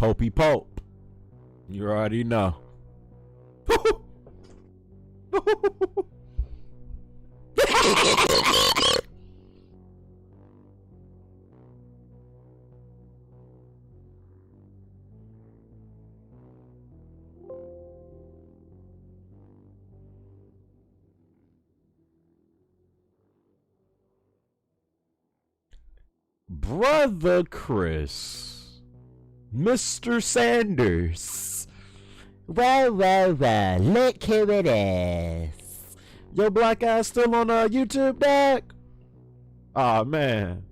Popey Pope. You already know. Brother Chris. Mr. Sanders. Well, look who it is. Your black ass still on YouTube, Doc? Aw, man.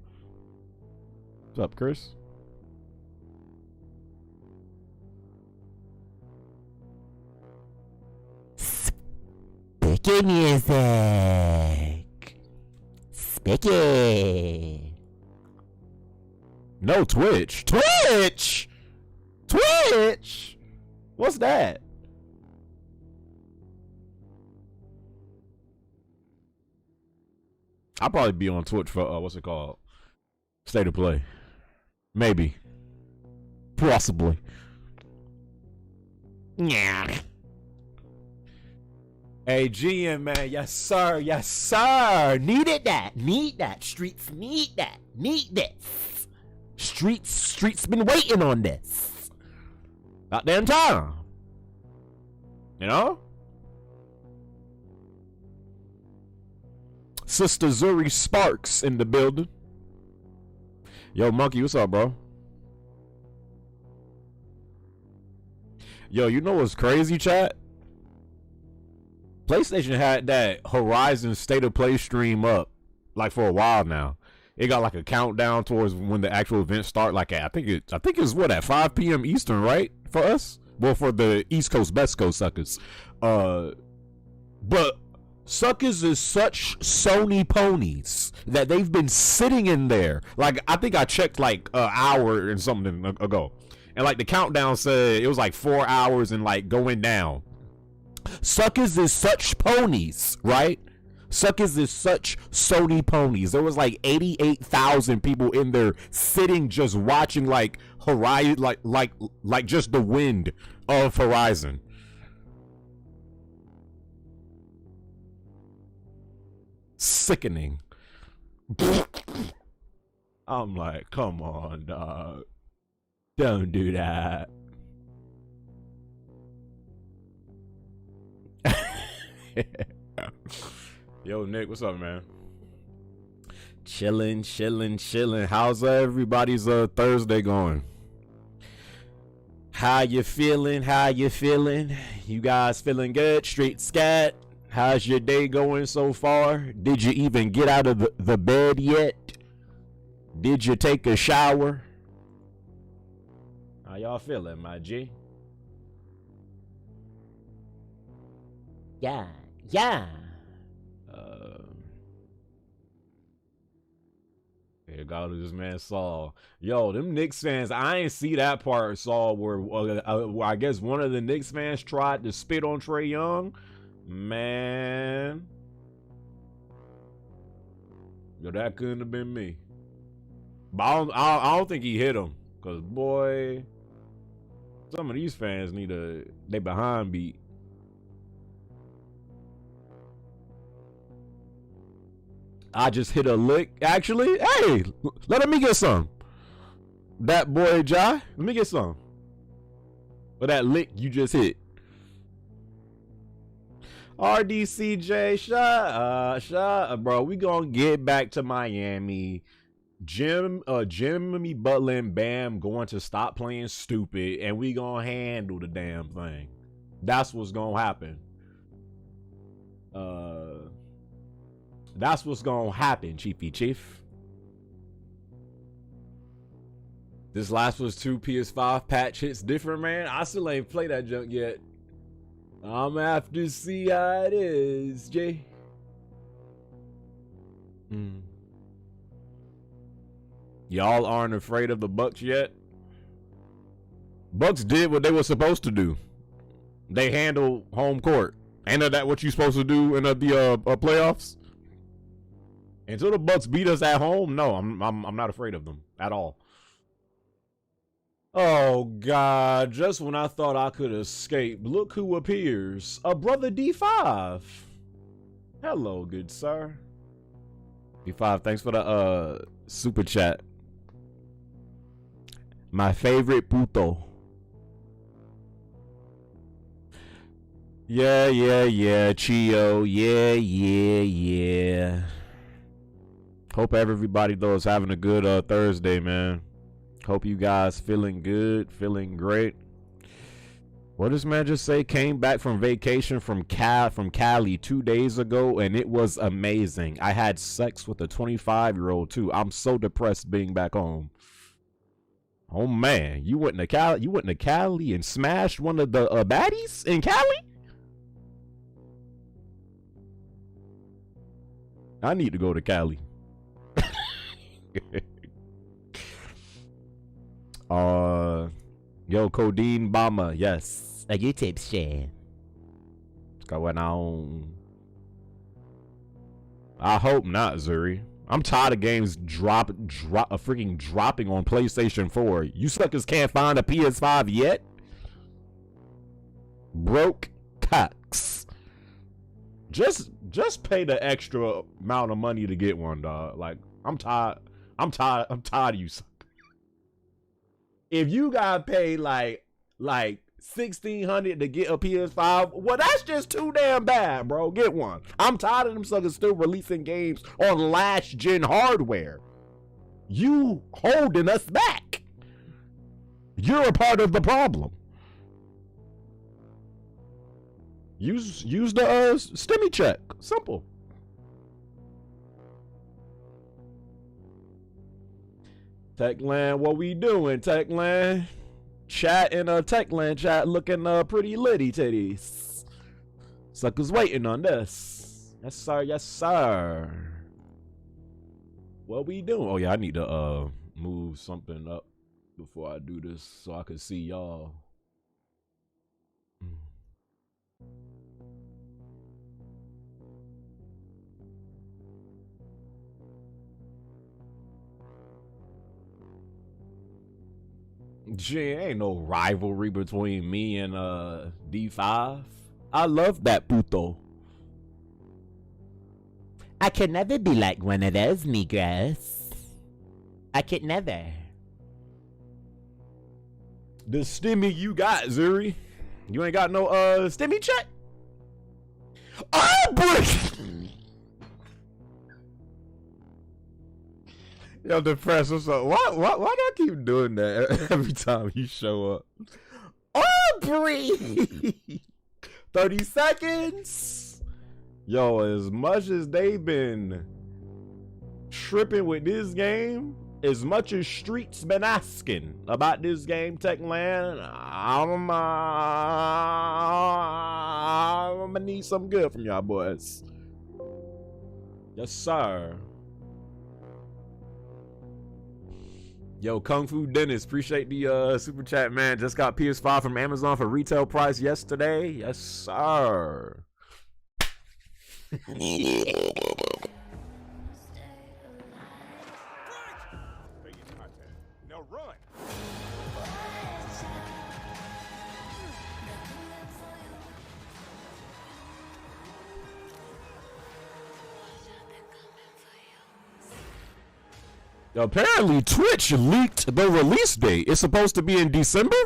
What's up, Chris? Spiky music. Spiky. No, Twitch. Twitch! Twitch! What's that? I'll probably be on Twitch for, what's it called? State of Play. Maybe. Possibly. Yeah. Hey, GM, man. Yes, sir. Yes, sir. Needed that. Need that. Streets need that. Need this. Streets been waiting on this. About damn time. You know? Sister Zuri Sparks in the building. Yo, Monkey, what's up, bro? Yo, you know what's crazy, chat? PlayStation had that Horizon State of Play stream up like for a while now. It got like a countdown towards when the actual events start. Like at, I think it's what at 5 p.m. Eastern, right? For us, well, for the East Coast, Best Coast suckers. But suckers is such Sony ponies that they've been sitting in there. Like I think I checked like an hour and something ago, and like the countdown said it was like 4 hours and like going down. Suckers is such ponies, right? Suckers is such Sony ponies. There was like 88,000 people in there sitting just watching like Horizon, like just the wind of Horizon. Sickening. I'm like, come on, dog. Don't do that. Yo, Nick, what's up, man? Chilling. How's everybody's Thursday going? How you feeling? You guys feeling good? Street scat? How's your day going so far? Did you even get out of the bed yet? Did you take a shower? How y'all feeling, my G? Yeah. Here God this man Saul. Yo, them Knicks fans, I ain't see that part, Saul, where I guess one of the Knicks fans tried to spit on Trae Young. Man. Yo, that couldn't have been me. But I don't think he hit him. Because, boy, some of these fans need they behind beat. I just hit a lick. Actually, hey, let me get some. That boy Jai, let me get some. Or that lick you just hit. RDCJ, shut up, bro. We gonna get back to Miami. Jimmy Butler and Bam going to stop playing stupid, and we gonna handle the damn thing. That's what's gonna happen. That's what's gonna happen, Chiefy Chief. This last was 2 PS5 patch hits different, man. I still ain't played that junk yet. I'm gonna have to see how it is, Jay. Y'all aren't afraid of the Bucks yet? Bucks did what they were supposed to do. They handled home court. Ain't that what you supposed to do in the playoffs? Until the Bucks beat us at home, no, I'm not afraid of them at all. Oh God, just when I thought I could escape, look who appears. A brother D5. Hello, good sir. D5, thanks for the super chat. My favorite puto. Yeah, Chio. Yeah. Hope everybody though is having a good Thursday, man. Hope you guys feeling good, feeling great. What does man just say? Came back from vacation from Cali 2 days ago, and it was amazing. I had sex with a 25-year-old too. I'm so depressed being back home. Oh man, you went to Cali? You went to Cali and smashed one of the baddies in Cali? I need to go to Cali. Yo, Codeine Bomber, yes. A YouTube share. What's going on? I hope not, Zuri. I'm tired of games freaking dropping on PlayStation 4. You suckers can't find a PS5 yet? Broke cocks. Just pay the extra amount of money to get one, dog. Like, I'm tired of you suckers. If you gotta pay like $1,600 to get a PS5, well, that's just too damn bad, bro. Get one. I'm tired of them suckers still releasing games on last gen hardware. You holding us back. You're a part of the problem. Use the stimmy check. Simple. Techland, what we doing, Techland? Chat in a Techland chat looking pretty litty titties. Suckers waiting on this. Yes, sir. Yes, sir. What we doing? Oh yeah, I need to move something up before I do this so I can see y'all. Gee, ain't no rivalry between me and D5. I love that puto. I could never be like one of those Negroes. I could never. The stimmy you got, Zuri? You ain't got no stimmy check? Oh boy! Yo, depressed. What's up? Why do I keep doing that every time you show up? Aubrey! 30 seconds. Yo, as much as they've been tripping with this game, as much as Streets been asking about this game, Techland, I'm gonna need something good from y'all boys. Yes, sir. Yo, Kung Fu Dennis, appreciate the super chat, man. Just got PS5 from Amazon for retail price yesterday. Yes, sir. Now run. Apparently, Twitch leaked the release date. It's supposed to be in December.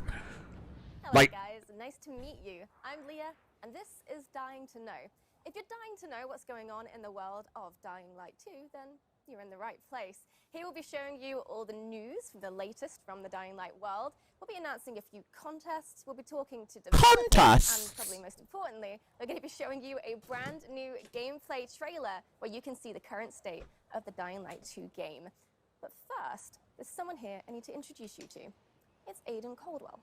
Hello guys, nice to meet you. I'm Leah, and this is Dying to Know. If you're dying to know what's going on in the world of Dying Light 2, then you're in the right place. Here we'll be showing you all the news, the latest from the Dying Light world. We'll be announcing a few contests, we'll be talking to developers, and probably most importantly, we're going to be showing you a brand new gameplay trailer where you can see the current state of the Dying Light 2 game. But first, there's someone here I need to introduce you to. It's Aiden Caldwell.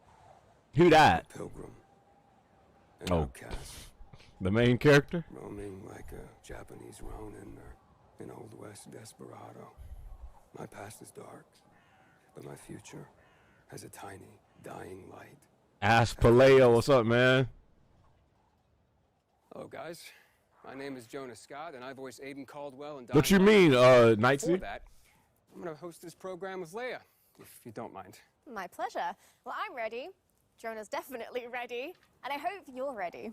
Who that? Pilgrim. An outcast. The main character? Roaming like a Japanese Ronin or an Old West desperado. My past is dark, but my future has a tiny, dying light. Ask Paleo, what's up, man? Hello, guys. My name is Jonas Scott, and I voice Aiden Caldwell in Dying What you Light. mean, Before Nightsy? that, I'm going to host this program with Leia, if you don't mind. My pleasure. Well, I'm ready. Jonah's definitely ready. And I hope you're ready.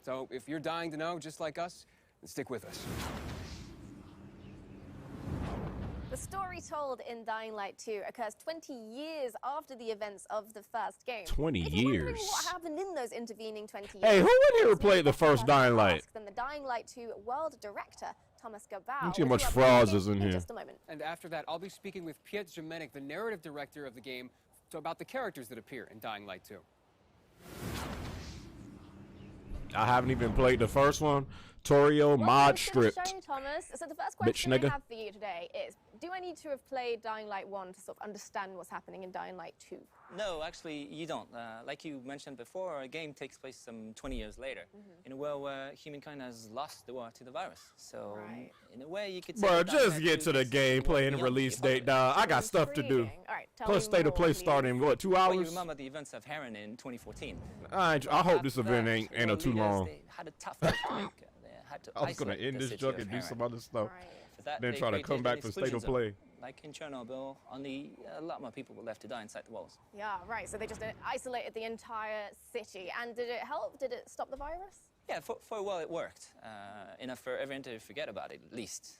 So if you're dying to know, just like us, then stick with us. The story told in Dying Light 2 occurs 20 years after the events of the first game. 20 If you're wondering years. what happened in those intervening 20 years? Hey, who in here it's played the no first better Dying Light? task than the Dying Light 2 world director, Thomas Gabao. Ain't too will much do our frauds briefing is in here. just a moment. And after that, I'll be speaking with Piet Jemenic, the narrative director of the game, about the characters that appear in Dying Light 2. I haven't even played the first one. Torio mod Welcome to the stripped. show, Thomas. So the first Bitch question I nigga. have for you today is, do I need to have played Dying Light 1 to sort of understand what's happening in Dying Light 2? No, actually, you don't. Like you mentioned before, our game takes place some 20 years later, in a world where humankind has lost the war to the virus. So, Right. in a way, you could say. Bro, Dying just Light get 2 to the is gameplay and beyond release the date, dog. I got stuff to do. Intriguing. All right, tell Plus, me state of play more, starting in please. what, 2 Well, you hours? remember the events of Heron in 2014. I hope this After event that, ain't world too leaders, long. They had a tough choice to make. They had to I was gonna isolate end the this city junk of and do Heron. some other stuff. Right. For that, Then they try to created come an back for state exclusion of zone. play. Like in Chernobyl, only a lot more people were left to die inside the walls. Yeah, right. So they just isolated the entire city. And did it help? Did it stop the virus? Yeah, for a while it worked. Enough for everyone to forget about it, at least.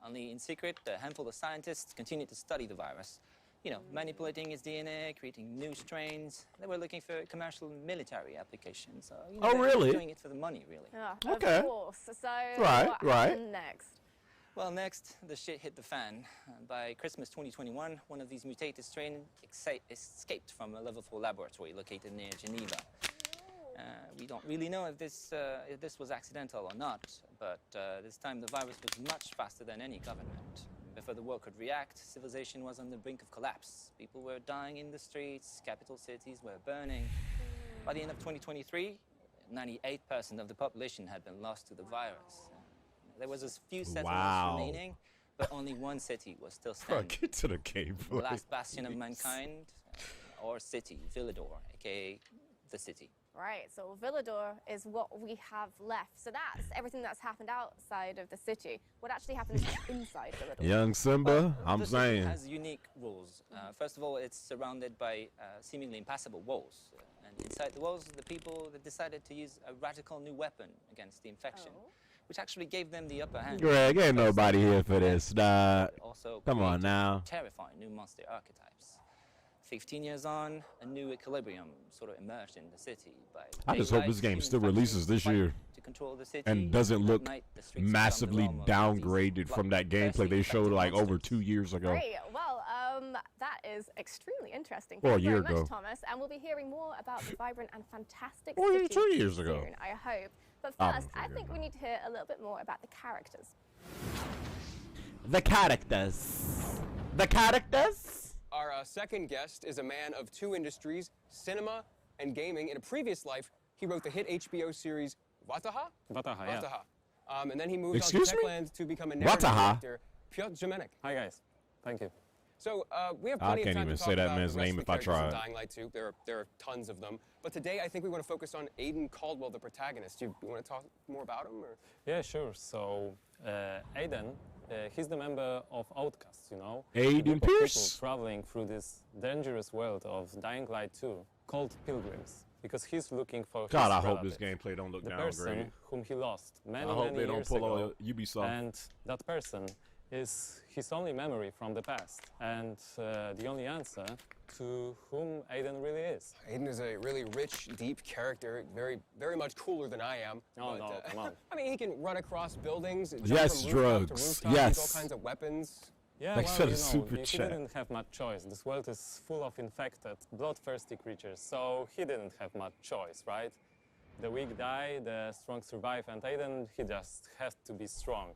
Only in secret, a handful of scientists continued to study the virus. You know, manipulating its DNA, creating new strains. They were looking for commercial and military applications. So, you know, Oh, they were really? doing it for the money, really. Yeah, Okay. of course. So Right, what right. happened next? Well, next, the shit hit the fan. By Christmas 2021, one of these mutated strains escaped from a level 4 laboratory located near Geneva. We don't really know if this was accidental or not, but this time the virus was much faster than any government. Before the world could react, civilization was on the brink of collapse. People were dying in the streets, capital cities were burning. By the end of 2023, 98% of the population had been lost to the virus. There was a few settlements Wow. remaining, but only one city was still Bro, standing. get to the The gameplay. last bastion of mankind, or city, Villador, aka the city. Right, so Villador is what we have left. So that's everything that's happened outside of the city. What actually happens inside Villador? Young Simba, I'm the city saying. has unique rules. First of all, it's surrounded by seemingly impassable walls. And inside the walls, the people that decided to use a radical new weapon against the infection, Oh. which actually gave them the upper hand. Greg, ain't nobody here for this, dog. Also Come on created now. terrifying new monster archetypes. 15 years on, a new equilibrium sort of emerged in the city. By I just hope daylight, this game human still factions releases this fight year to control the city, and doesn't at look night, the streets become the massively realm of these downgraded from that gameplay they showed like over bloodthirsty 2 years ago. Great. Well, that is extremely interesting. Or a Thank you year very much, ago. Thomas. And we'll be hearing more about the vibrant and fantastic Or city 2 years ago. soon, I hope. But I'm first, I forgetting think we need to hear a little bit more about the characters. The characters. The characters? Our second guest is a man of two industries, cinema and gaming. In a previous life, he wrote the hit HBO series Wataha? Wataha, yeah. Wataha. And then he moved Excuse on me? to Techland to become a narrative Wataha? director, Piotr Jemenic. Hi guys, thank you. So we have I plenty can't of time even to say talk that about man's the rest name of if the I characters in tried. Dying Light 2. There are tons of them. But today, I think we want to focus on Aiden Caldwell, the protagonist. You want to talk more about him? Or? Yeah, sure. So, Aiden, he's the member of Outcasts, you know? Aiden A group of Pierce? people traveling through this dangerous world of Dying Light 2 called Pilgrims. Because he's looking for God, his I hope this relative, gameplay don't look the downgraded. person whom he lost many, I hope many they don't years pull ago. a Ubisoft. And that person is his only memory from the past. And the only answer to whom Aiden really is. Aiden is a really rich, deep character, very much cooler than I am. Oh, no, come on. I mean, he can run across buildings, jump Yes, from rooftop to drugs. rooftop, Yes. use all kinds of weapons. Yeah, Thanks well, for you the know, super he chat. didn't have much choice. This world is full of infected, bloodthirsty creatures, so he didn't have much choice, right? The weak die, the strong survive, and Aiden, he just has to be strong.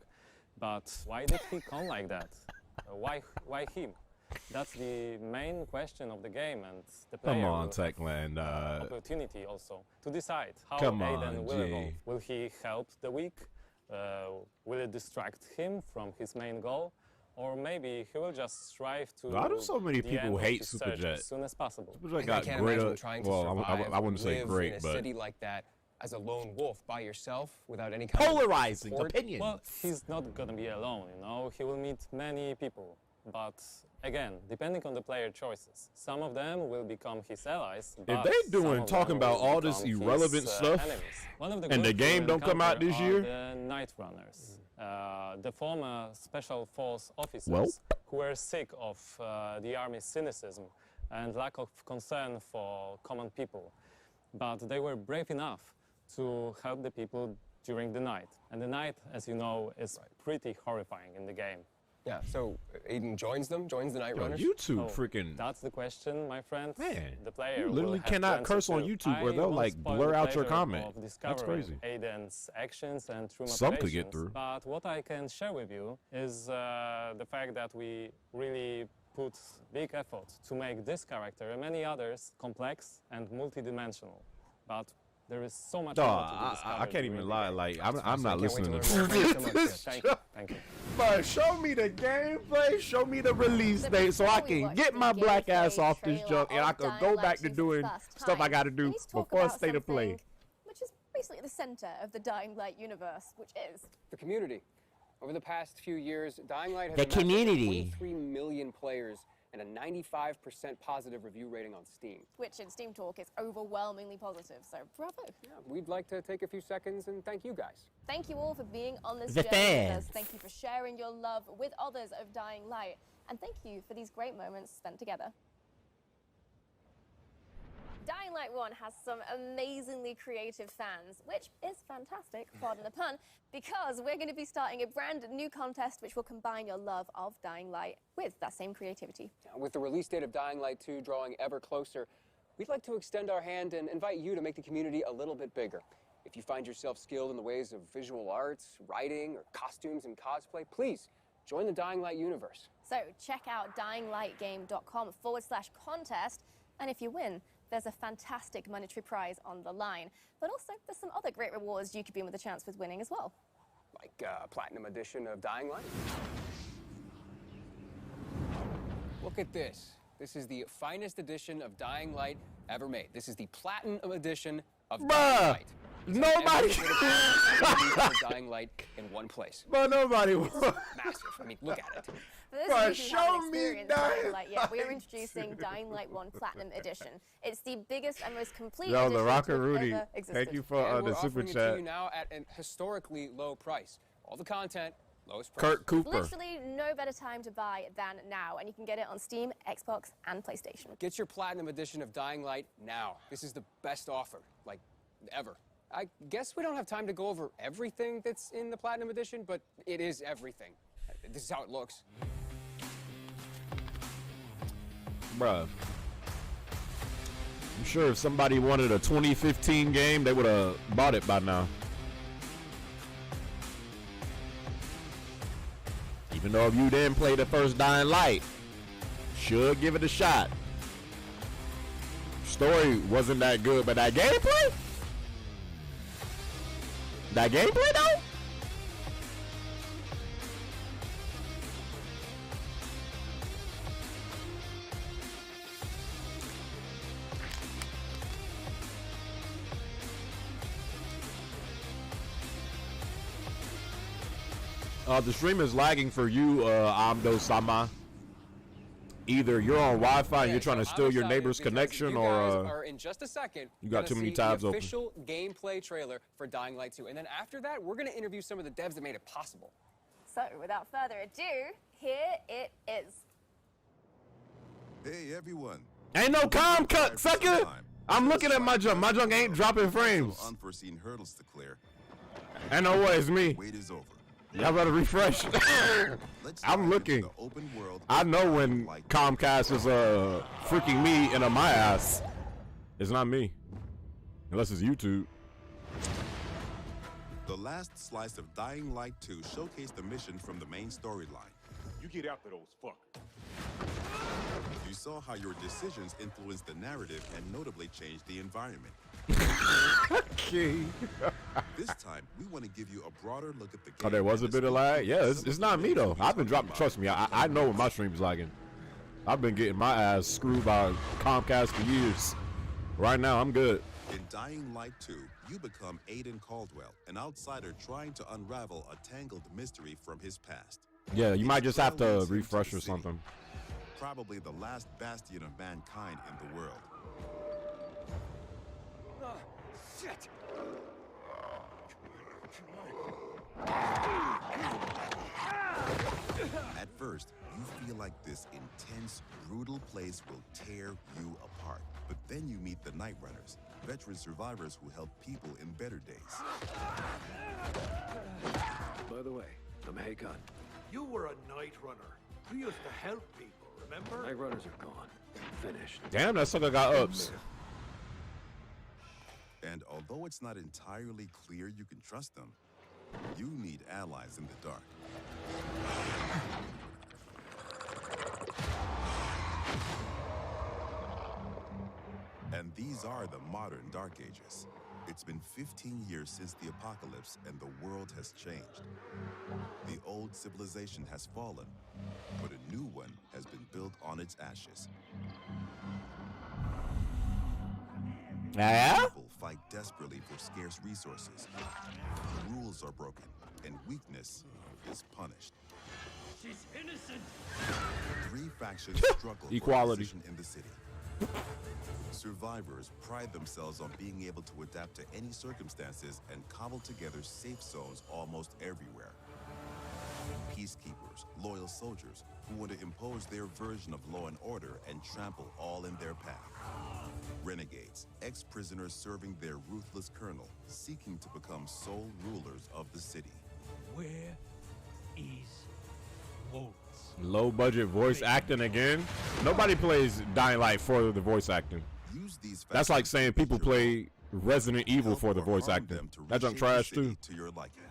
But why did he come like that? Why him? That's the main question of the game, and the player Come on, will Techland. have opportunity also to decide how Come Aiden on, will G. evolve. Will he help the weak? Will it distract him from his main goal? Or maybe he will just strive to Why do so many the people end of hate his Super search Jet? as soon as possible. Superjet I got can't great. imagine trying to Well, survive, I wouldn't say live great, in a but city like that as a lone wolf by yourself without any kind Polarizing of support. opinions. Well, he's not gonna be alone, you know. He will meet many people, but again, depending on the player choices. Some of them will become his allies, If but they some doing of talking them about will all this become irrelevant his, stuff, enemies. One of the and the groups game we'll don't come out this encounter year? are the Night Runners, the former special force officers Well. who were sick of the army's cynicism and lack of concern for common people. But they were brave enough to help the people during the night. And the night, as you know, is pretty horrifying in the game. Yeah, so Aiden joins them, joins the Night Yo, Runners. YouTube So freaking. That's the question, my friend. Man, the player you will literally have cannot to answer curse on to. YouTube or I they'll, won't like, spoil blur the out your pleasure comment. of That's discovering crazy. Aiden's actions and true Some could get motivations. through. But what I can share with you is the fact that we really put big effort to make this character and many others complex and multidimensional. But there is so much Dog, more to be discovered I can't during even the lie. game. Like, I'm not Can't wait to listening learn to more. Thank you so much. this. Thank you. Thank you. But show me the gameplay, show me the release So date so I before we can watch get the my black ass gameplay off this trailer junk and I of can Dying go Light back 2 to for doing the first stuff I time, gotta we do need to talk before about State of Play. something which is basically the center of the Dying Light universe, which is The community. Over the past few years, Dying Light has The amassed over community. 23 million players and a 95% positive review rating on Steam. which in Steam Talk is overwhelmingly positive. So bravo. Yeah, we'd like to take a few seconds and thank you guys. Thank you all for being on this The journey with us. fans. Thank you for sharing your love with others of Dying Light. And thank you for these great moments spent together. Dying Light 1 has some amazingly creative fans, which is fantastic, pardon the pun, because we're going to be starting a brand new contest which will combine your love of Dying Light with that same creativity. Now, with the release date of Dying Light 2 drawing ever closer, we'd like to extend our hand and invite you to make the community a little bit bigger. If you find yourself skilled in the ways of visual arts, writing, or costumes and cosplay, please join the Dying Light universe. So check out dyinglightgame.com/contest, and if you win, there's a fantastic monetary prize on the line. But also, there's some other great rewards you could be in with a chance with winning as well. Like Platinum Edition of Dying Light. Look at this. This is the finest edition of Dying Light ever made. This is the Platinum Edition of Dying Bruh, Light. It's nobody- every bit of content of Dying Light in one place. But nobody Massive. I mean, look at it. For those Bruh, of you who show haven't me experienced Dying Dying Light yet, we are Light introducing Dying Light 1 Platinum Edition. It's the biggest and most complete Yo, edition The Rock to and have Rudy, ever existed. thank you for And the we're super offering it to chat. you now at an historically low price. All the content, lowest price. Kurt Cooper. Literally no better time to buy than now, and you can get it on Steam, Xbox, and PlayStation. Get your Platinum Edition of Dying Light now. This is the best offer, like, ever. I guess we don't have time to go over everything that's in the Platinum Edition, but it is everything. This is how it looks. Bruh. I'm sure if somebody wanted a 2015 game, they would have bought it by now. Even though if you didn't play the first Dying Light, should give it a shot. Story wasn't that good, but that gameplay? That gameplay though? The stream is lagging for you, Amdo Sama. Either you're on Wi-Fi and you're trying to steal your neighbor's connection, you or guys are in just a second. you got gonna too many see tabs the open. official gameplay trailer for Dying Light 2, and then after that, we're gonna interview some of the devs that made it possible. So, without further ado, here it is. Hey everyone. ain't no com cut, sucker. I'm looking at my junk. My junk ain't dropping frames. Some unforeseen hurdles to clear. I know what, it's me. Wait is over. Y'all better refresh. Let's I'm dive looking. into the open world I of know when Light. Comcast is freaking me into my ass. It's not me, unless it's YouTube. The last slice of Dying Light 2 showcased the mission from the main storyline. You get after those fuckers. You saw how your decisions influenced the narrative and notably changed the environment. Okay. This time, we want to give you a broader look at the game. Oh, there was a and bit of discuss lag. Yeah, some it's of it's the not me things though. we've I've been talked dropping. about. Trust me, I know when my stream's lagging. I've been getting my ass screwed by Comcast for years. Right now, I'm good. In Dying Light 2, You become Aiden Caldwell, an outsider trying to unravel a tangled mystery from his past. Yeah, you His might just have trail to leads him refresh the or city, something. Probably the last bastion of mankind in the world. Shit! At first, you feel like this intense, brutal place will tear you apart. But then you meet the Night Runners, veteran survivors who help people in better days. By the way, I'm Hakon. You were a night runner. You used to help people, remember? Night runners are gone. Finished. Damn, that sucker got ups. And although it's not entirely clear you can trust them, you need allies in the dark. And these are the modern Dark Ages. It's been 15 years since the apocalypse and the world has changed. The old civilization has fallen, but a new one has been built on its ashes. Yeah? People fight desperately for scarce resources. Rules are broken, and weakness is punished. She's innocent. 3 factions struggle Equality. for position in the city. Survivors pride themselves on being able to adapt to any circumstances and cobble together safe zones almost everywhere. Peacekeepers, loyal soldiers who want to impose their version of law and order and trample all in their path. Renegades, ex-prisoners serving their ruthless colonel, seeking to become sole rulers of the city. Where is Waltz? Low budget voice acting again. Nobody plays Dying Light for the voice acting. Use these That's like factions saying to people feature role. play Resident Evil Help for the or voice harm acting. them to That junk reshape the trash city too. to your liking.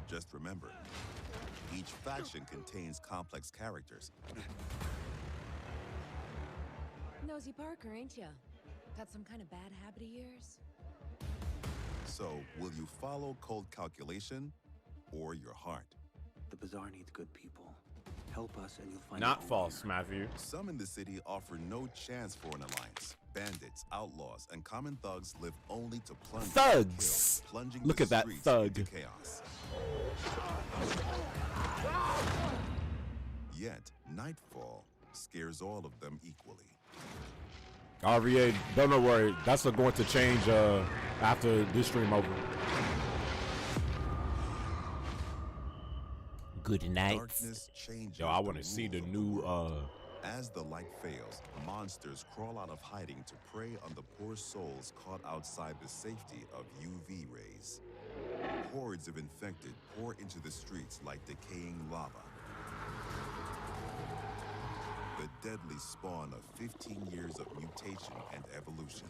Just remember, each faction contains complex characters. Nosy Parker, ain't ya? Got some kind of bad habit of yours? So, will you follow cold calculation or your heart? The Bazaar needs good people. Help us and you'll find Not out false, where. Matthew. Some in the city offer no chance for an alliance. Bandits, outlaws, and common thugs live only to plunge and Thugs. kill, plunging Look the at that streets thug. into chaos. Yet, nightfall scares all of them equally. RVA, don't worry. That's going to change after this stream over. Good night. Darkness changes. Yo, I want the to see the rules of new world. As the light fails, monsters crawl out of hiding to prey on the poor souls caught outside the safety of UV rays. Hordes of infected pour into the streets like decaying lava. The deadly spawn of 15 years of mutation and evolution.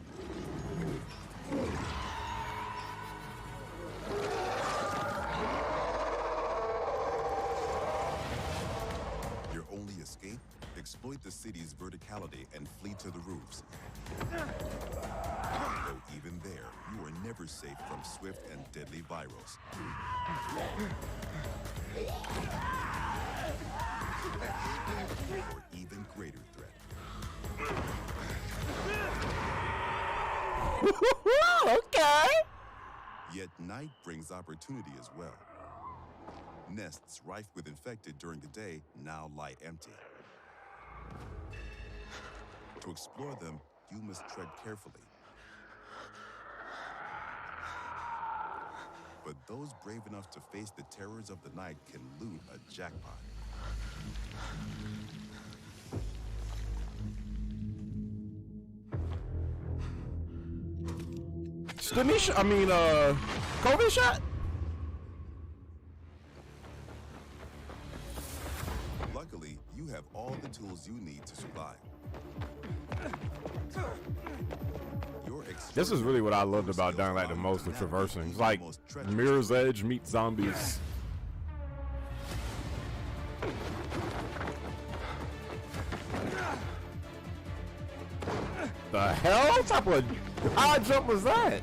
Your only escape? Exploit the city's verticality and flee to the roofs. Though even there, you are never safe from swift and deadly virals. Or even greater threat. Okay. Yet night brings opportunity as well. Nests rife with infected during the day now lie empty. To explore them, you must tread carefully. But those brave enough to face the terrors of the night can loot a jackpot. COVID shot? Luckily, you have all the tools you need to survive. This is really what I loved about Dying Light the most, the traversing. It's like Mirror's Edge meets zombies. The hell? What type of high jump was that?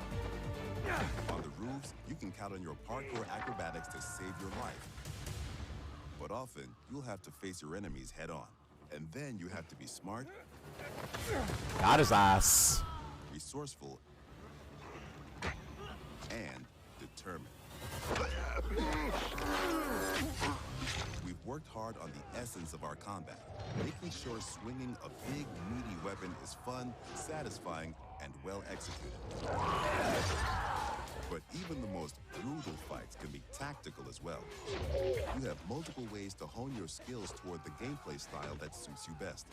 On the roofs, you can count on your parkour acrobatics to save your life. But often, you'll have to face your enemies head on. And then you have to be smart, Got his ass. resourceful, and determined. We've worked hard on the essence of our combat, making sure swinging a big, meaty weapon is fun, satisfying, and well executed. But even the most brutal fights can be tactical as well. You have multiple ways to hone your skills toward the gameplay style that suits you best.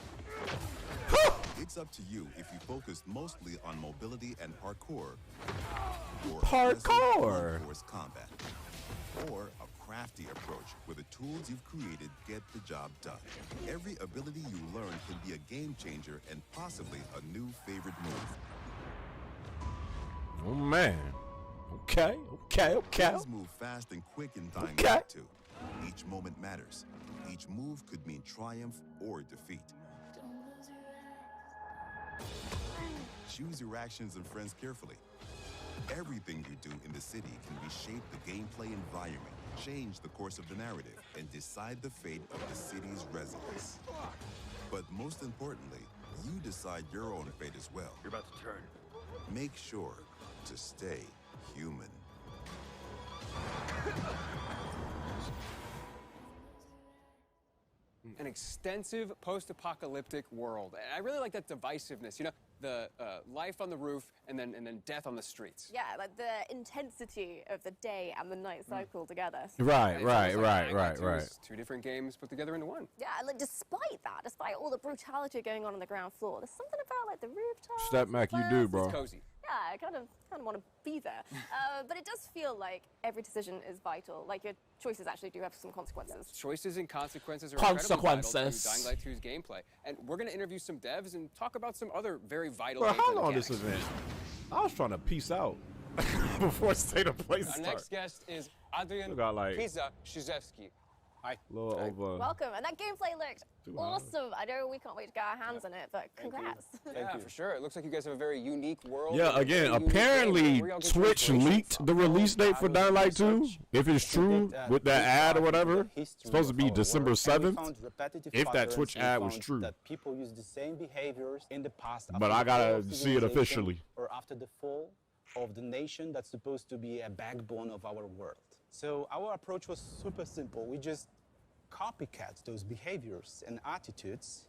It's up to you if you focus mostly on mobility and parkour, or Parkour! force combat, or a crafty approach where the tools you've created get the job done. Every ability you learn can be a game changer and possibly a new favorite move. Oh man. Okay. Things move fast and quick in Dying Light 2. Each moment matters. Each move could mean triumph or defeat. Choose your actions and friends carefully. Everything you do in the city can reshape the gameplay environment, change the course of the narrative, and decide the fate of the city's residents. But most importantly, you decide your own fate as well. You're about to turn. Make sure to stay human. An extensive post-apocalyptic world. And I really like that divisiveness. You know, the life on the roof and then death on the streets. Yeah, like the intensity of the day and the night cycle together. Right. It's two different games put together into one. Yeah, like despite that, despite all the brutality going on the ground floor, there's something about like the rooftops. Step back, you do, bro. It's cozy. Yeah, I kind of want to be there. But it does feel like every decision is vital. Like your choices actually do have some consequences. Choices and consequences are incredibly vital to Dying Light 2's gameplay. And we're going to interview some devs and talk about some other very vital Bro, gameplay how long mechanics. this event? I was trying to peace out before State of Play Our started. next guest is Adrian Look at, like, Pizza-Shizevsky. Hi. Little over. Welcome, and that gameplay looked Too awesome. I know we can't wait to get our hands on it, but congrats. Yeah, for sure. It looks like you guys have a very unique world. Yeah, and a again, very unique apparently game where y'all get your Twitch inspiration leaked from. the release date for Dying Light 2. If it's true, with that ad or whatever, it's supposed to be December 7th. If that Twitch ad was true. That people use the same behaviors in the past. But I gotta see it officially. Or after the fall of the nation that's supposed to be a backbone of our world. So our approach was super simple. We just copycat those behaviors and attitudes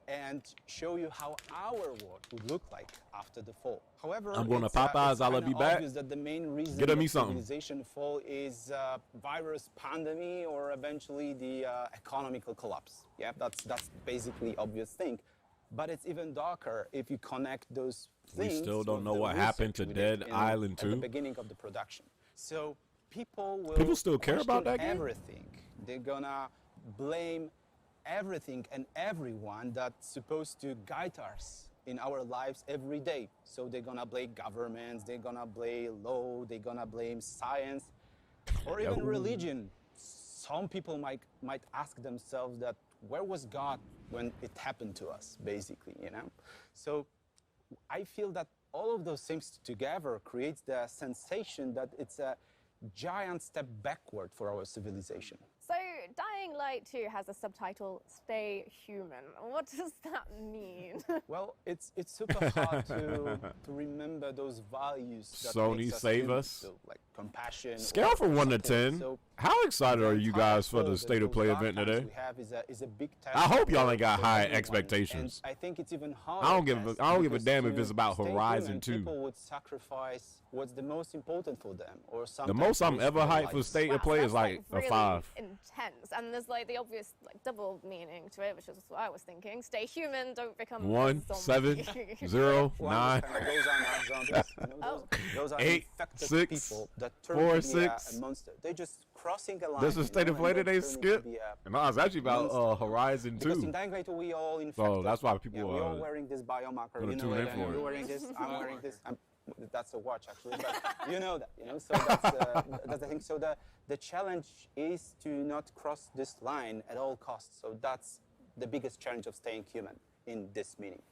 and show you how our world would look like after the fall. However, I'm going to it's Popeyes, I'll kinda be back. obvious that the main reason Get that me something. civilization fall is virus pandemic or eventually the economical collapse. Yeah, that's basically obvious thing. But it's even darker if you connect those We things. still don't with know the what happened research to we did Dead in- Island at the 2. beginning of the production. So people still care about that game? everything. They're gonna blame everything and everyone that's supposed to guide us in our lives every day. So they're gonna blame governments, they're gonna blame law, they're gonna blame science, or even religion. Some people might ask themselves that where was God when it happened to us, basically, you know? So I feel that all of those things together creates the sensation that it's a giant step backward for our civilization. So, Dying Light 2 has a subtitle, Stay Human. What does that mean? Well, it's super hard to remember those values that Sony makes us save human. us. So, like compassion. Scale or from 1 to something. 10. So How excited are you guys for the those State of Play dark event times today? we have is a big test I hope y'all for- ain't got for high everyone. expectations. And I think it's even harder. I don't give a because damn if to it's about stay Horizon human, 2. People would sacrifice what's the most important for them, or The sometimes most I'm risk ever their hyped for lives. State of Wow, Play that's is like a really 5. intense, and there's like the obvious like double meaning to it, which is what I was thinking. Stay human, don't become 1, a zombie. 7, 0, Well, 9. those are not zombies. You know, those are 8, infected 6, people that turn 4, to be a 6. monster. They're just crossing a line. This is State of Play and today, turning to Skip? be a And no, it's actually about monster. Horizon Because 2. in Dying Light we all infected. So that's why people yeah, we're all are wearing this biomarker. gonna You know tune in that. for it. You're wearing this. I'm wearing this. That's a watch actually, but you know that. You know, so that's the thing. So the challenge is to not cross this line at all costs. So that's the biggest challenge of staying human in this meeting.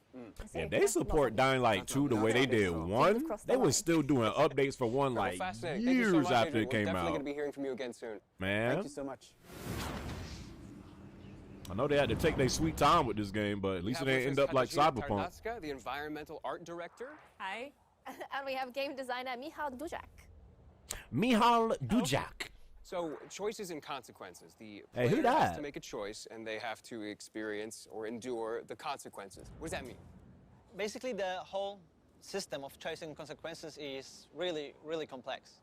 If they support Dying Light 2 the way they did 1, they were still doing updates for 1 like Fascinating. Thank you so years much, after Adrian. it came We're definitely out. going to be hearing from you again soon. Man, Thank you so much. I know they had to take their sweet time with this game, but at least it didn't end up like Cyberpunk. Tarnatska, the environmental art director. Hi. And we have game designer Michal Dujak. Mihal Dujak. So, choices and consequences. The Hey, who player has dat? to make a choice, and they have to experience or endure the consequences. What does that mean? Basically, the whole system of choice and consequences is really, really complex.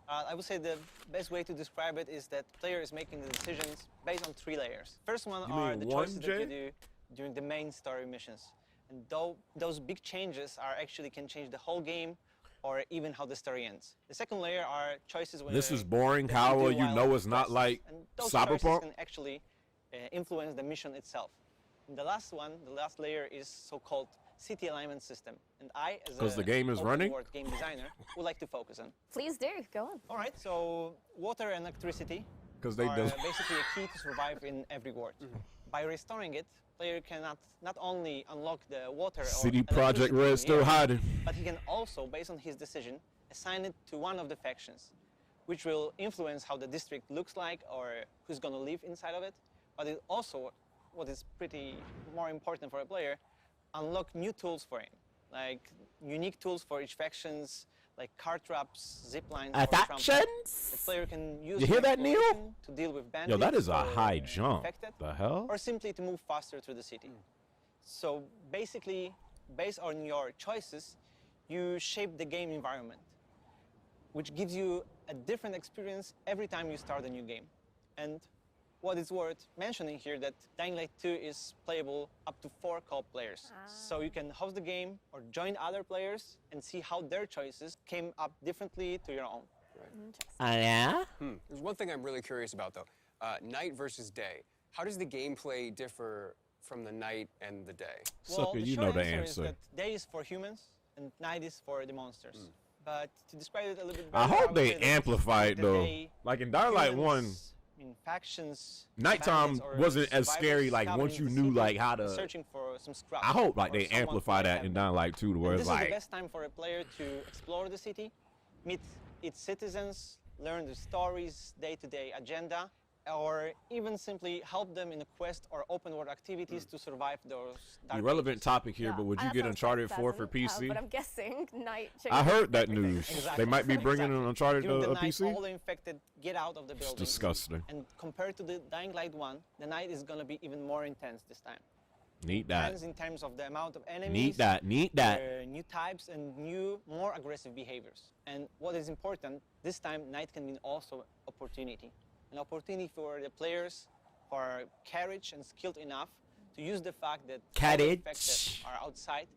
I would say the best way to describe it is that player is making the decisions based on 3 layers. First one You are mean the one, choices that Jay? you do during the main story missions. And those big changes are actually can change the whole game or even how the story ends. The second layer are choices when This is boring. that How do will you while know it's not quests. like And those choices Cyberpunk? can actually influence the mission itself. And the last one, the last layer is so-called city alignment system. And I, as 'Cause a the game is open running? world game designer, would like to focus on. Please do. Go on. All right, so water and electricity 'Cause they are do. basically a key to survive in every world. By restoring it, player cannot not only unlock the water or City Project electricity Red in still the area, hiding. but he can also, based on his decision, assign it to one of the factions, which will influence how the district looks like or who's going to live inside of it. But it also, what is pretty more important for a player, unlock new tools for him, like unique tools for each factions, like car traps, zip lines, or trampolines. Factions? The player can use You hear that, Neil? exploration to deal with bandits Yo, that is a or high jump. infected, The hell? or simply to move faster through the city. So basically, based on your choices, you shape the game environment, which gives you a different experience every time you start a new game. And what is worth mentioning here that Dying Light 2 is playable up to 4 co-op players. So you can host the game or join other players and see how their choices came up differently to your own. Yeah? There's one thing I'm really curious about, though. Night versus day. How does the gameplay differ from the night and the day? Well, Sucker, the you short know the answer is answer. that day is for humans and night is for the monsters. But to describe it a little bit I better, hope would they say that amplify it the though. day, Like in Dying Light 1, humans, I mean, factions, nighttime bandits, or wasn't as survivors scary. Like once scouting you the knew city like how and to. searching for some scraps I hope like or they someone amplify to that help in them. Dying Light 2 to where And it's this is the like best time for a player to explore the city, meet its citizens, learn the stories, day-to-day agenda, or even simply help them in a quest or open world activities to survive those dark irrelevant ages. topic here, but would you That get sounds Uncharted quite 4 for pleasant, PC? but I'm guessing night I changes heard that everything. news. Exactly. They might be bringing Exactly. Uncharted During the a night, PC. all the infected get out of the It's buildings. disgusting. And compared to the Dying Light 1, the night is going to be even more intense this time. Need that. Intense in terms of the amount of enemies, Need that. Need that. new types, and new, more aggressive behaviors. And what is important, this time night can mean also opportunity. An opportunity for the players who are courage and skilled enough to use the fact that all the infected Courage. are outside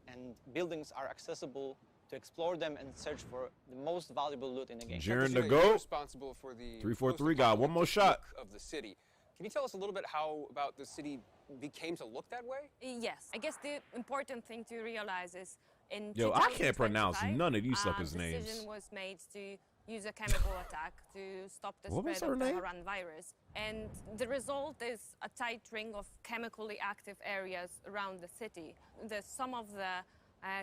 and buildings are accessible to explore them and search for the most valuable loot in the game. Jaren You're the GOAT. responsible for the 343 got one more shot. look of the city. Can you tell us a little bit how about the city became to look that way? Yes, I guess the important thing to realize is in Yo, I can't pronounce 2025, none of these suckers' names. decision was made to use a chemical attack to stop the What was spread her of the name? Haran virus. And the result is a tight ring of chemically active areas around the city. Some of the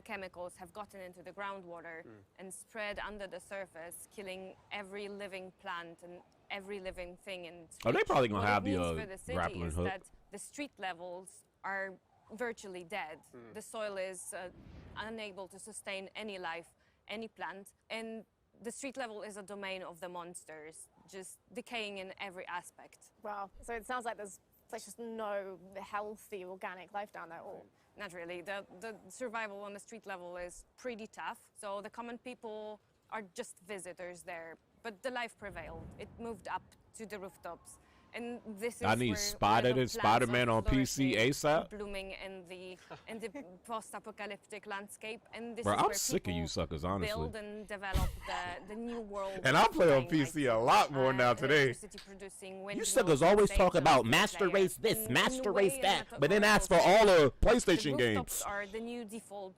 chemicals have gotten into the groundwater and spread under the surface, killing every living plant and every living thing in the Oh, they street. probably gonna What have it the, means for the city grappling is hook. that the street levels are virtually dead. The soil is unable to sustain any life, any plant, and the street level is a domain of the monsters, just decaying in every aspect. Wow. So it sounds like there's just no healthy organic life down there at all. Not really. The survival on the street level is pretty tough. So the common people are just visitors there. But the life prevailed. It moved up to the rooftops. And this is I need where Spider the and plants Spider-Man are on PC flourishing, ASAP. blooming in the post-apocalyptic landscape. And this Bro, is I'm where sick of you people suckers, honestly. build and develop the new world. And I play on Dying Light. PC a lot more now today. Electricity producing You windmills suckers and always talk stations about for master players. race this, And in master a race way, that, in a but then ask for topographical all sense, the PlayStation the games. rooftops are the new default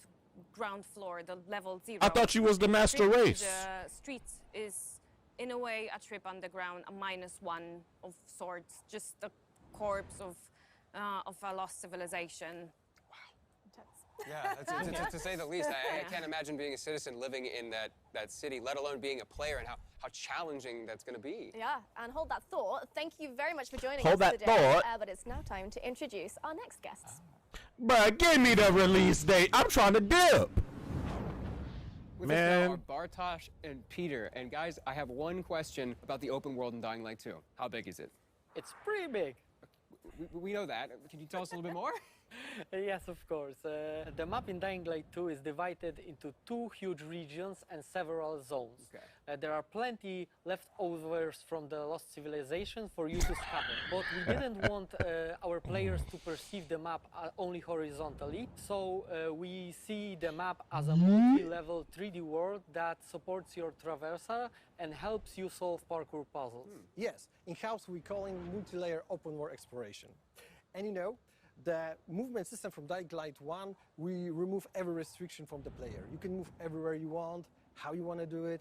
ground floor, the level 0. I thought you was the master Street to race. The street is, in a way, a trip underground, a -1 of sorts, just a corpse of a lost civilization. Yeah, to say the least. I can't imagine being a citizen living in that city, let alone being a player, and how challenging that's going to be. Yeah, and hold that thought. Thank you very much for joining Hold us that today. thought. But it's now time to introduce our next guests. Bruh, give me the release date. I'm trying to dip. With us now are Bartosz and Peter. And guys, I have one question about the open world in Dying Light 2. How big is it? It's pretty big. We know that. Can you tell us a little bit more? Yes, of course. The map in Dying Light 2 is divided into 2 huge regions and several zones. Okay. There are plenty leftovers from the lost civilization for you to scavenge. But we didn't want our players to perceive the map only horizontally, so we see the map as a multi-level 3D world that supports your traversal and helps you solve parkour puzzles. Yes, in-house we call it multi-layer open world exploration. And you know, the movement system from Dying Light 1, we remove every restriction from the player. You can move everywhere you want, how you want to do it.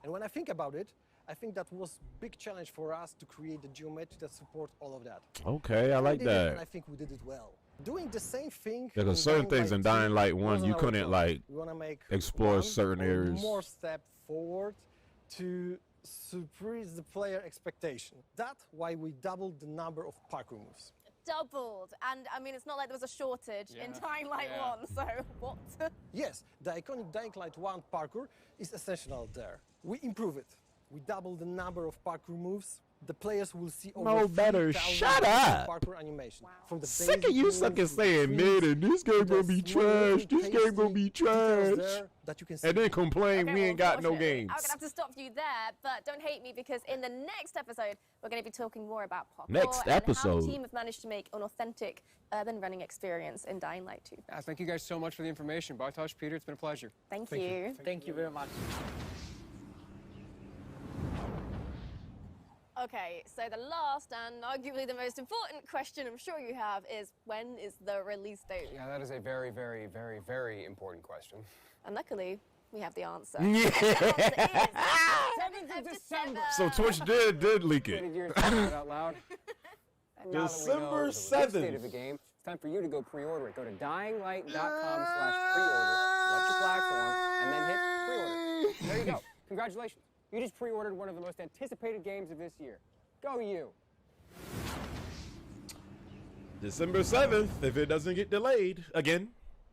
And when I think about it, I think that was a big challenge for us to create the geometry that supports all of that. Okay, I like that. And I think we did it well. Doing the same thing. Yeah, because certain things in Dying Light 1, you couldn't like we want to make explore certain areas. More step forward to surprise the player expectation. That's why we doubled the number of parkour moves. Doubled. And I mean, it's not like there was a shortage in Dying Light 1, so what? Yes, the iconic Dying Light 1 parkour is essential there. We improve it. We double the number of parkour moves. The players will see over No better. 3,000 Shut up. parkour animation. From the Sick of you suckers saying, man, this game gonna be trash. This game gonna be trash. That you can see. And then complain we ain't got no games. I'm going to have to stop you there, but don't hate me because in the next episode, we're going to be talking more about parkour Next and how episode. the team have managed to make an authentic urban running experience in Dying Light 2. Yeah, thank you guys so much for the information. Bartosz, Peter, it's been a pleasure. Thank you. Thank you very much. Okay, so the last and arguably the most important question I'm sure you have is when is the release date? Yeah, that is a very, very, very, very important question. And luckily, we have the answer. Yeah. The answer is 7th of December. So Twitch did leak it. Out loud. And now that we know December the release date 7th. of the game, it's time for you to go pre-order it. Go to dyinglight.com/pre-order, select your platform, and then hit pre-order. There you go. Congratulations. You just pre-ordered one of the most anticipated games of this year. Go you. December 7th, if it doesn't get delayed again.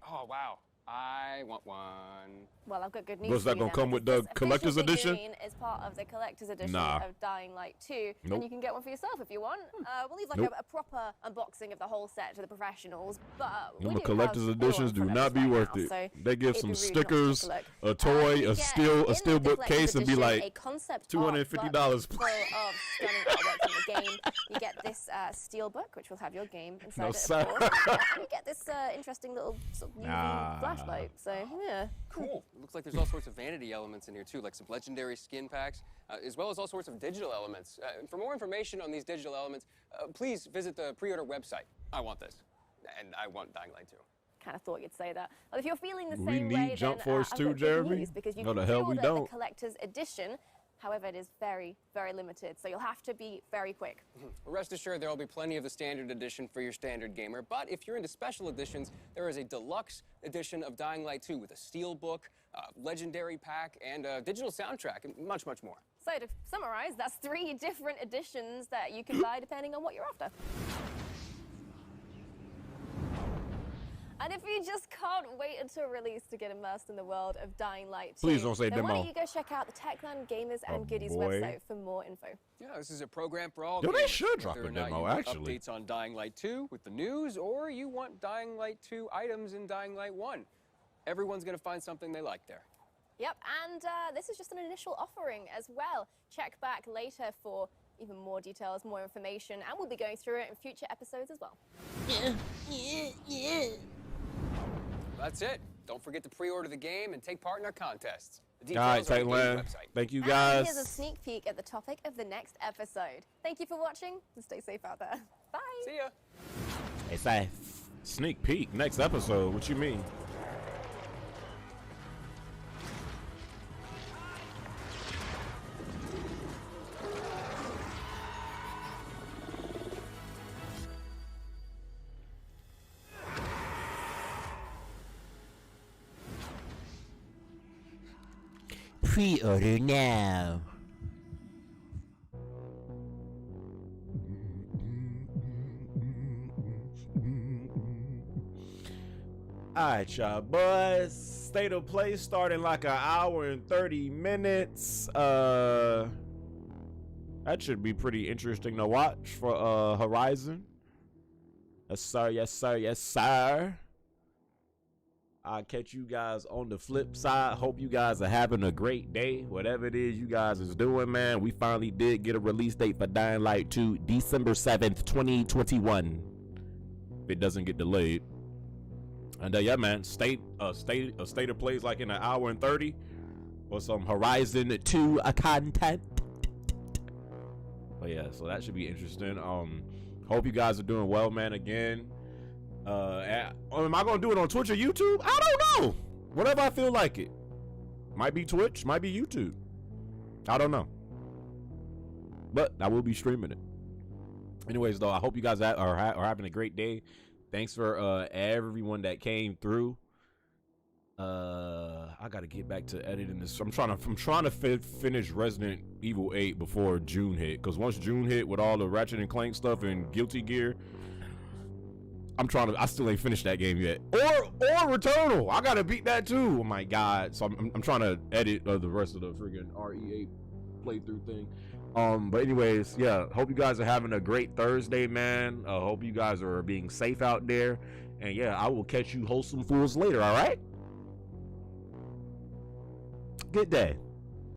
Oh, wow. I want one. Well, I've got good news. Was that for you gonna then, come with because the this collector's official edition? figurine is part of the collector's edition Nah. of Dying Light 2, Nope. and you can get one for yourself if you want. We'll leave like Nope. a proper unboxing of the whole set to the professionals, but we Them don't collector's have editions all do in not front be of us worth right it. now, so They give it'd some be rude not to stickers, take a look. a toy, You a get steel in the steelbook collector's case, and be edition like a concept $250 art book full of stunning artwork from the game. You get this steel book, which will have your game inside No, it, sir. of course. And you get this interesting little sort of UV flashlight. So yeah, Cool. It looks like there's all sorts of vanity elements in here too, like some legendary skin packs, as well as all sorts of digital elements. For more information on these digital elements, please visit the pre-order website. I want this, and I want Dying Light 2. Kind of thought you'd say that. Well, if you're feeling the We same need way, Jump then, Force I've 2, got good Jeremy? news, because you No, can the hell we pre-order don't. the collector's edition. However, it is very, very limited, so you'll have to be very quick. Rest assured, there will be plenty of the standard edition for your standard gamer, but if you're into special editions, there is a deluxe edition of Dying Light 2 with a steel book, legendary pack, and a digital soundtrack, and much, much more. So to summarize, that's 3 different editions that you can buy depending on what you're after. And if you just can't wait until release to get immersed in the world of Dying Light 2, Please don't say then why demo. don't you go check out the Techland Gamers and Goodies boy. website for more info. Yeah, this is a program for all Yo, they gamers, should drop whether a or not demo, you want actually. updates on Dying Light 2 with the news, or you want Dying Light 2 items in Dying Light 1. Everyone's going to find something they like there. Yep, and this is just an initial offering as well. Check back later for even more details, more information, and we'll be going through it in future episodes as well. That's it. Don't forget to pre-order the game and take part in our contests. The All right, details are on the Techland. game's website. Thank you, And guys. here's a sneak peek at the topic of the next episode. Thank you for watching, and stay safe out there. Bye. See ya. It's a sneak peek. Next episode. What you mean? Pre-order now. Alright, y'all boys. State of Play starting like an hour and 30 minutes. That should be pretty interesting to watch for Horizon. Yes, sir. Yes, sir. Yes, sir. I'll catch you guys on the flip side. Hope you guys are having a great day. Whatever it is you guys is doing, man. We finally did get a release date for Dying Light 2, December 7th, 2021. If it doesn't get delayed. And yeah, man, State of Play is like in an hour and 30 for some Horizon 2 content. But yeah, so that should be interesting. Hope you guys are doing well, man. Again, am I gonna do it on Twitch or YouTube? I don't know. Whatever I feel like it. Might be Twitch, might be YouTube. I don't know. But I will be streaming it. Anyways, though, I hope you guys are having a great day. Thanks for everyone that came through. I gotta get back to editing this. I'm trying to finish Resident Evil 8 before June hit. Cause once June hit with all the Ratchet and Clank stuff and Guilty Gear, I still ain't finished that game yet. Or Returnal. I gotta beat that too. Oh my god. So I'm trying to edit the rest of the friggin' RE8 playthrough thing. But anyways, yeah, hope you guys are having a great Thursday, man. Hope you guys are being safe out there. And yeah, I will catch you wholesome fools later, all right? Good day.